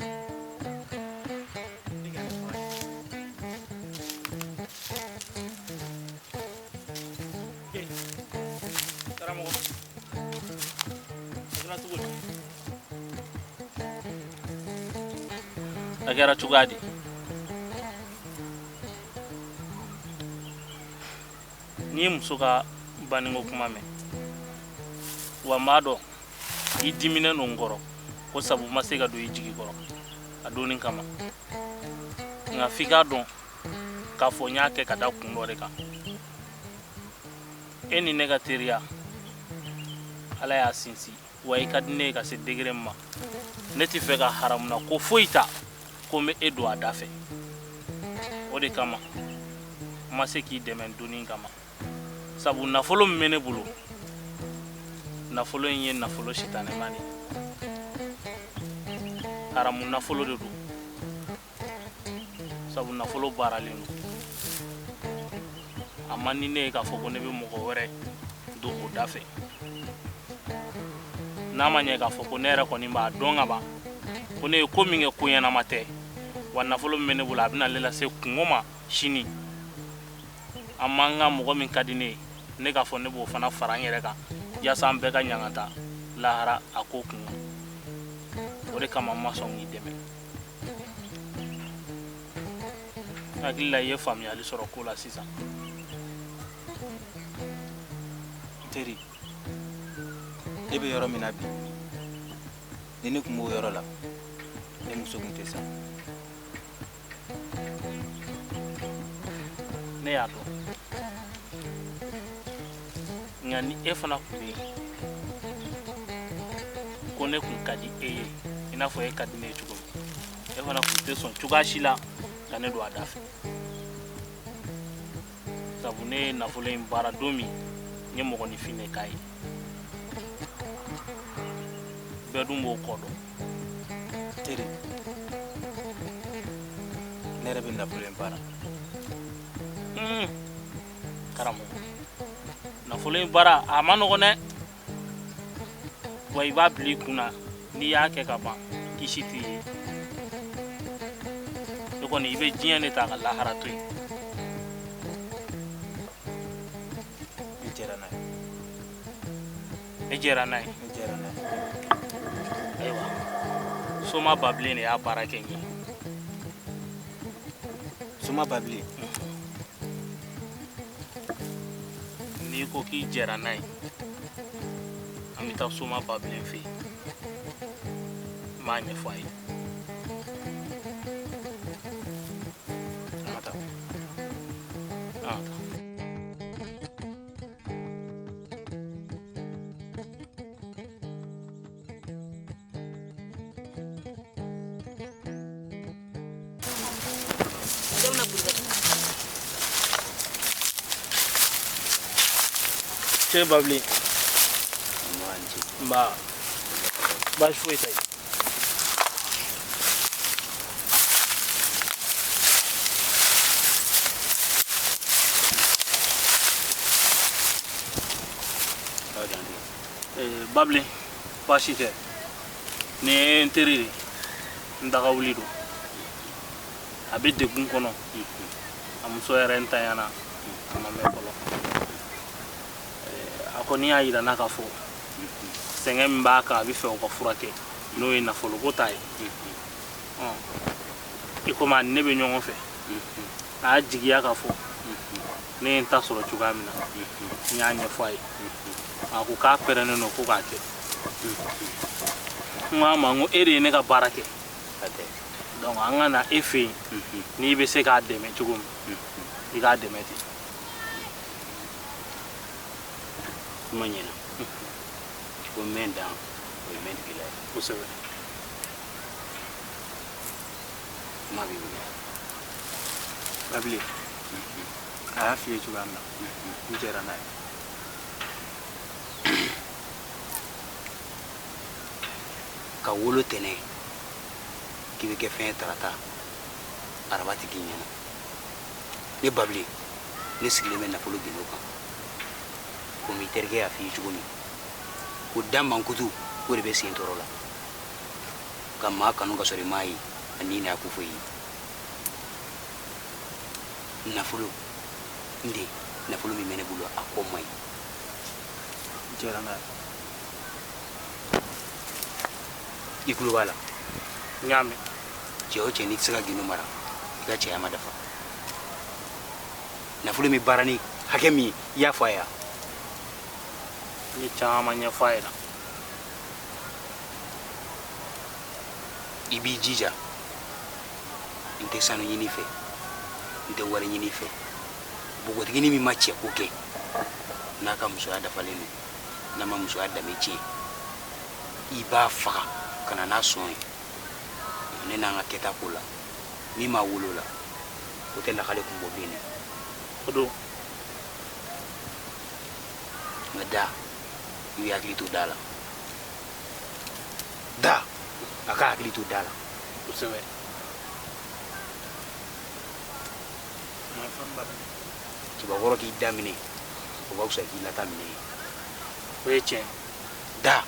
a kɛra cogoya di n'i ye muso ka baniko kuma mɛn wa n b'a dɔn i diminen don n kɔrɔ ko sabu ma se ka don i jigi kɔrɔ a donni kama nka f'i k'a dɔn k'a fɔ n y'a kɛ ka da kun dɔ de kan e ni ne ka teriya ala y'a sinsin wa i ka di ne ye ka se degere ma ne tɛ fɛ ka haramuna ko foyi ta ko n bɛ e don a da fɛ o de kama n ma se k'i dɛmɛ donni kama sabu nafolo min bɛ ne bolo nafolo in ye nafolo sitanɛma de ye haramu nafolo de don sabu nafolo baaralen don a man di ne ye k'a fɔ ko ne bɛ mɔgɔ wɛrɛ don o da fɛ n'a ma ɲɛ k'a fɔ ko ne yɛrɛ kɔni b'a dɔn ka ban ko ne ye ko min kɛ ko ɲɛnama tɛ wa nafolo min bɛ ne bolo a bɛna ale lase kungo ma sini a man ka mɔgɔ min ka di ne ye ne k'a fɔ ne b'o fana fara n yɛrɛ kan yaasa an bɛɛ ka ɲangata lahara a ko kungo o de kama n ma sɔn k'i dɛmɛ n hakili la i ye faamuyali sɔrɔ ko la sisan teri e bɛ yɔrɔ min na bi ni ne tun b'o yɔrɔ la ne muso tun tɛ sa ne y'a dɔn nka ni e fana tun bɛ yen ko ne tun ka di e ye i n'a fɔ e ka di ne ye cogo min e fana tun tɛ sɔn cogoya si la ka ne don a da fɛ sabu ne ye nafolo in baara don min n ye mɔgɔninfin de k'a ye bɛɛ dun b'o kɔ dɔn teri ne yɛrɛ bɛ nafolo in baara karamɔgɔ nafolo in baara a ma nɔgɔn dɛ wa i b'a bila i kun na n'i y'a kɛ ka ban kisi t'i ye e kɔni i bɛ diɲɛ de ta ka lahara to yen i jɛra n'a ye e jɛra n'a ye i jɛra n'a ye ayiwa soma babilen de y'a baara kɛ n ye soma babilen n'i ko k'i jɛra n'a ye an bɛ taa soma babilen fɛ yen n b'a ɲɛfɔ a ye an ka taa an ka taa. Cɛ babilen nba baasi foyi tɛ yen. Babilen baasi tɛ nin ye n teri de n daga wuli don a bɛ degun kɔnɔ a muso yɛrɛ n tanyana a ma mɛn fɔlɔ a kɔni y'a yira n'a ka fɔ sɛgɛn min b'a kan a bɛ fɛ o ka furakɛ n'o ye nafolo ko ta ye i komi a ni ne bɛ ɲɔgɔn fɛ a y'a jigiya ka fɔ ne ye n ta sɔrɔ cogoya min na n y'a ɲɛfɔ a ye a ko k'a pɛrɛnnen don ko k'a kɛ n k'a ma n ko e de ye ne ka baara kɛ donc an ka na e fɛ yen n'i bɛ se k'a dɛmɛ cogo min i k'a dɛmɛ ten. kuma ɲɛna ko mɛn dan o ye mɛn tigila ye kosɛbɛ kuma b'i wuli babilen a y'a f'i ye cogoya min na n jɛra n'a ye ka wolo tɛnɛ k'i bɛ kɛ fɛn ye tarata araba tɛ k'i ɲɛna ne babilen ne sigilen bɛ nafolo gindo kan komi i terikɛ y'a f'i ye cogo min ko da mankutu o de bɛ sen tɔɔrɔ la ka maa kanu ka sɔrɔ i m'a ye ani n'a ko foyi ye nafolo n den nafolo min bɛ ne bolo a ko man ɲi n jɛra n'a ye i tulo b'a la n y'a mɛn cɛ o cɛ n'i tɛ se ka gindo mara i ka cɛya ma dafa nafolo min baara ni hakɛ min i y'a fɔ a ye wa n ye caman ɲɛfɔ a ye la i b'i jija n tɛ sanu ɲini fɛ n tɛ wari ɲini fɛ bogotigini min ma cɛ ko kɛ n'a ka musoya dafalen don n'a ma musoya danbe tiɲɛ i b'a faga ka na n'a sɔn ye ne n'an ka kɛta ko la min m'a wolo la o tɛ lakale kun bɔ bilen dɛ o don nka da i bɛ hakili to da la da a ka hakili to da la kosɛbɛ cɛbakɔrɔ k'i da minɛ o ka fisa k'i lata minɛ ye o ye tiɲɛ da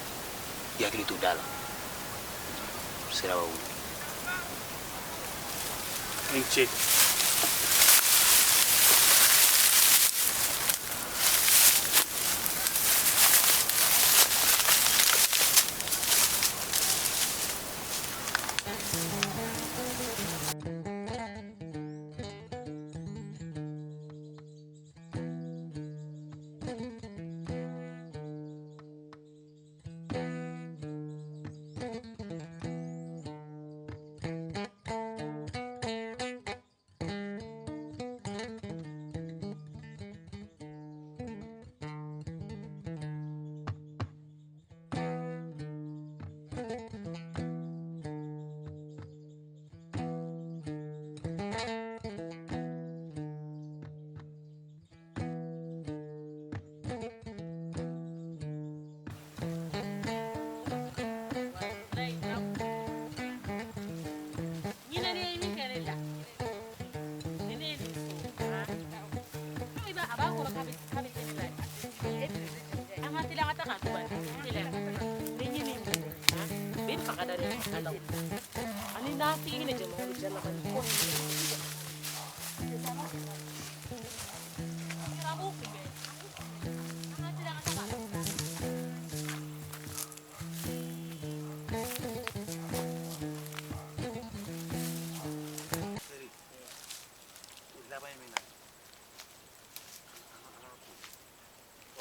i hakili to da la sira b'a wuli n ce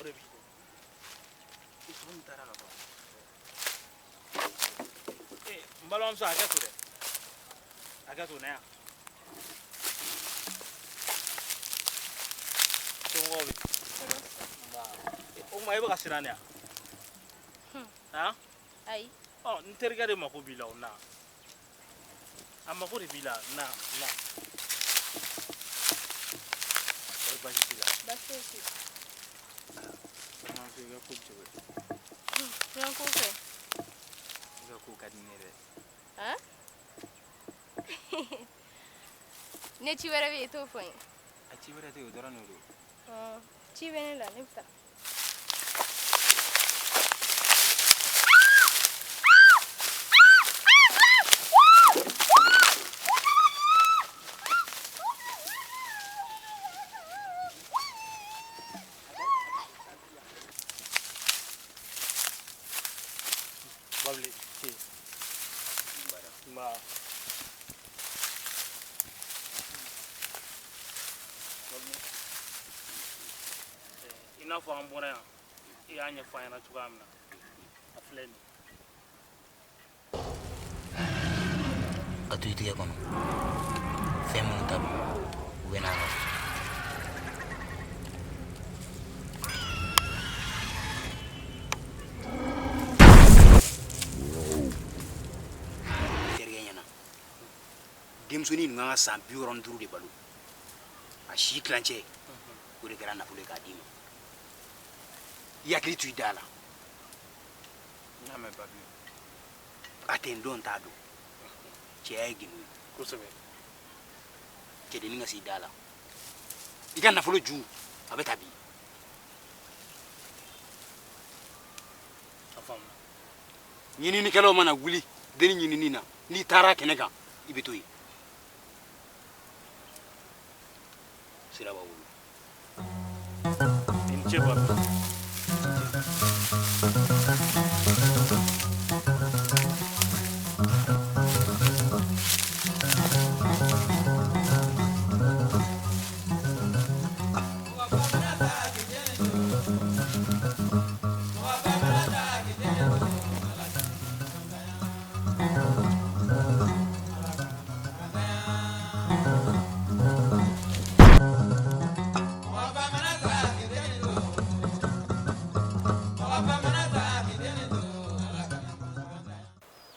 o de b'i bolo i tɔ min taara ka ban n balimamuso hakɛ to dɛ hakɛ to na yan somɔgɔw bɛ o tuma i bɛ ka siran ne yan han ayi n terikɛ de mako b'i la o na a mako de b'i la na wari basi t'i la basi t'i balimamuso i ka ko bɛ cogo di ɲɔgɔn ko fɛ i ka ko ka di ne yɛrɛ han ne ci wɛrɛ bɛ yen i t'o fɔ n ye a ci wɛrɛ tɛ yen o dɔrɔn de don ci bɛ ne la ne bɛ taa babli ci Bambara i n'a fɔ an bɔra yan i y'a ɲɛfɔ an ɲɛna cogoya min na a filɛ nin ka to i tigɛ kɔnɔ fɛn minnu ta don u bɛ n'a nɔfɛ terikɛ ɲɛna denmusonin ninnu kan ka san 65 de balo a si tilancɛ o de kɛra nafolo ye k'a d'i ma i hakili to i da la n y'a mɛn babi a tɛ n dɔn t'a don cɛya ye ginu ye kosɛbɛ cɛdennin ka s'i da la i ka nafolo ju a bɛ ta bi a faamuna ɲininikɛlaw mana wuli denni ɲinini na n'i taara kɛnɛ kan i bɛ to yen sira b'a bolo i ni ce babi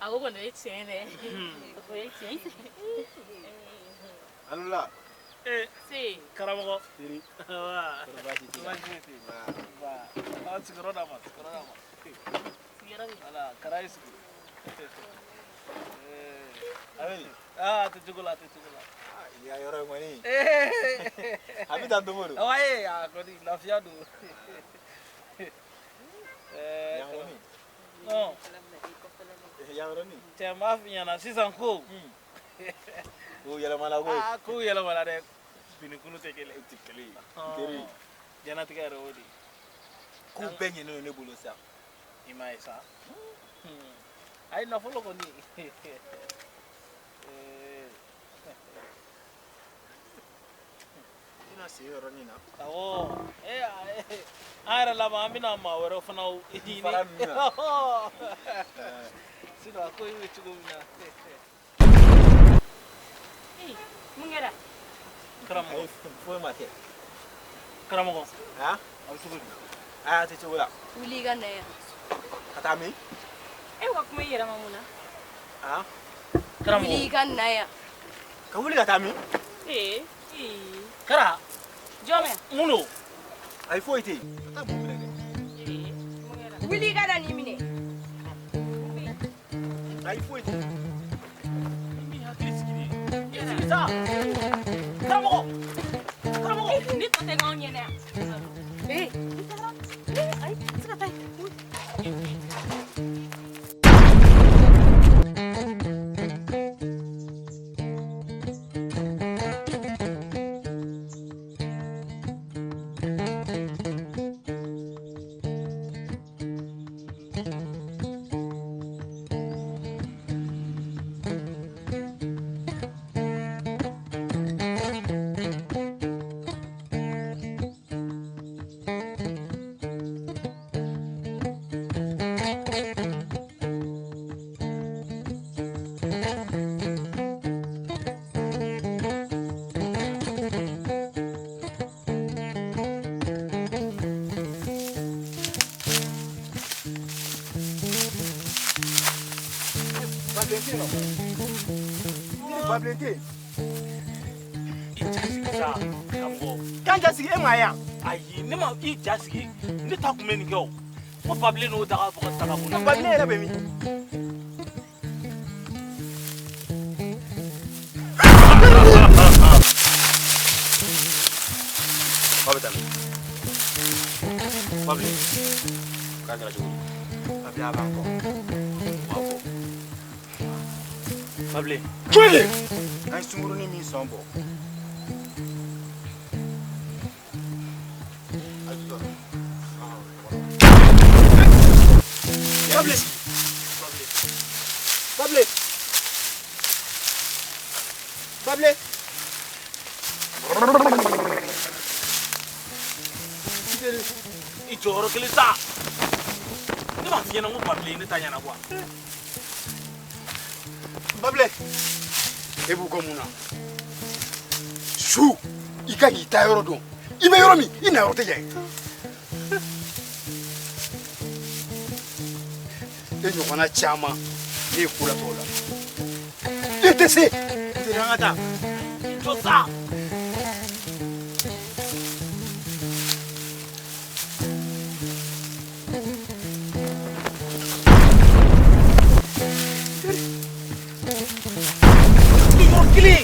Aku pun dah cakap ni. Aku dah cakap. Alhamdulillah. Si. karamɔgɔ Siri. wa Baasi t'i la. ba sigiyɔrɔ d'a ma sigiyɔrɔ d'a ma Sigara ni. wala kara ye sigi Ameni. a tɛ cogo la a tɛ cogo la I ka yɔrɔ in kɔni. A bɛ taa don o don. awa ye a kɔni lafiya don Yan kɔni. non Yan yɔrɔnin. cɛ n b'a f'i ɲɛna sisan ko O yɛlɛmana koyi. aa kow yɛlɛmana dɛ finikulu tɛ kelen Tɛ kelen ye. Teri. diɲɛnatigɛ yɛrɛ o de ye Ko bɛɛ ɲɛnen don ne bolo sa. i m'a ye sa a ye nafolo kɔni I na se yɔrɔnin na. awɔ an yɛrɛ laban an bɛna maa wɛrɛw fana ɲini Fara ninnu na. sinon a ko in bɛ cogo min na Mun kɛra? karamɔgɔ Foyi ma kɛ. karamɔgɔ Han? a bɛ cogo di A y'a tɛ cogo la. Wuli i ka na yan. Ka taa min? E ka kuma i yɛrɛ ma mun na? Han? Wuli i karamɔgɔ ka na yan. Ka wuli ka taa min? kara Jɔn mun don Ayi foyi tɛ yen. Taa mun minɛ dɛ. Wuli i ka na nin minɛ. Ayi foyi tɛ yen. i b'i hakili sigi de i sigi sa karamɔgɔ karamɔgɔ Ni tɔ tɛ k'anw ɲɛna yan. Ayi, i tɛ se ka taa yen. Bablete. Ijasika kambo. Kan jasigi e ma ya. Ayi ne ma ijasiki. Ne ta kuma ni ko. Ko bable no daga ko ta ka Na bable era be mi. Bable. Ka kala jogo. Bable abanko. Wako. Bable. Kwele. An sunguru ni mi sombo. Bable. Bable. Bable. Ijoro kelisa. Ne ba fiena ngo bable ne tanya na kwa. Bable. Ebu ko muna. Shu. Ika hita yoro don. Ibe yoro mi, ina yoro te je. Enyo kana chama. Ni kula tola. Etese. Tirangata. Josa. Kili.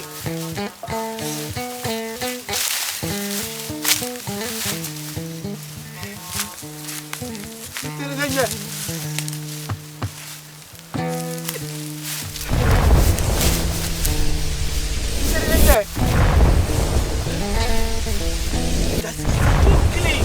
Tiranganya. Tiranganya. Kili.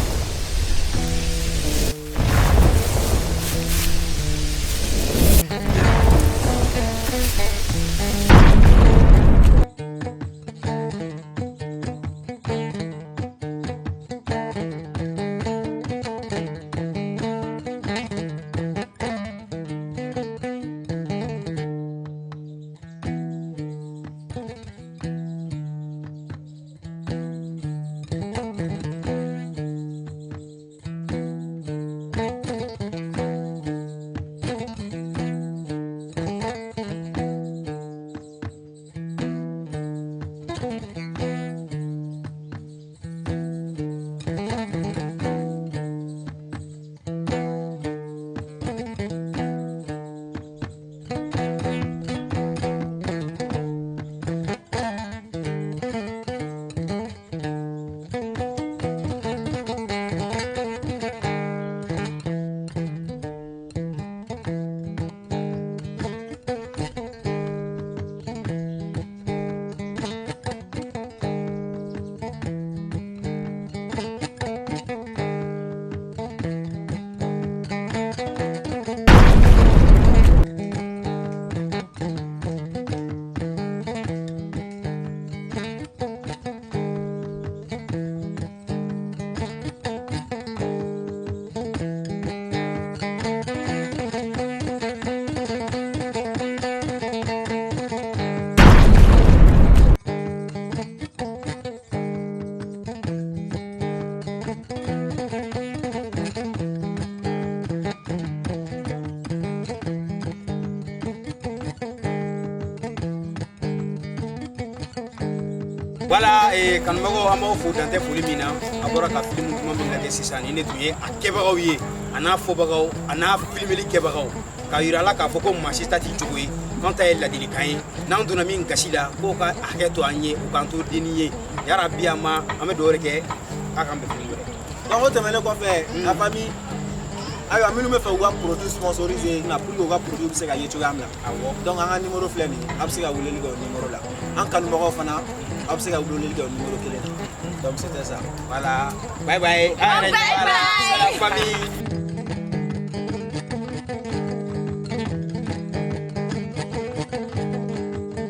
Voilà, et quand nous avons fait dans tes folies, abora ka film kuma min lage sisan ni ne tuye akebagaw ye ana fobagaw ana filmeli kebagaw ka yirala ka foko masista ti jogoy quand elle la délikaye nan duna min gasila ko ka haketo anye o kanto diniye ya rabbi ama ame dore ke akambe filmere donc o temele ko fe la famille ayo aminu me fa wa produit sponsorisé na pour yo ga produit se ga yecho gamla donc anga numéro fleni absega wuleli go numéro la an kanu mo fana absega wuleli go numéro kelen donc c'était ça voilà bye bye. Bye bye. La famille.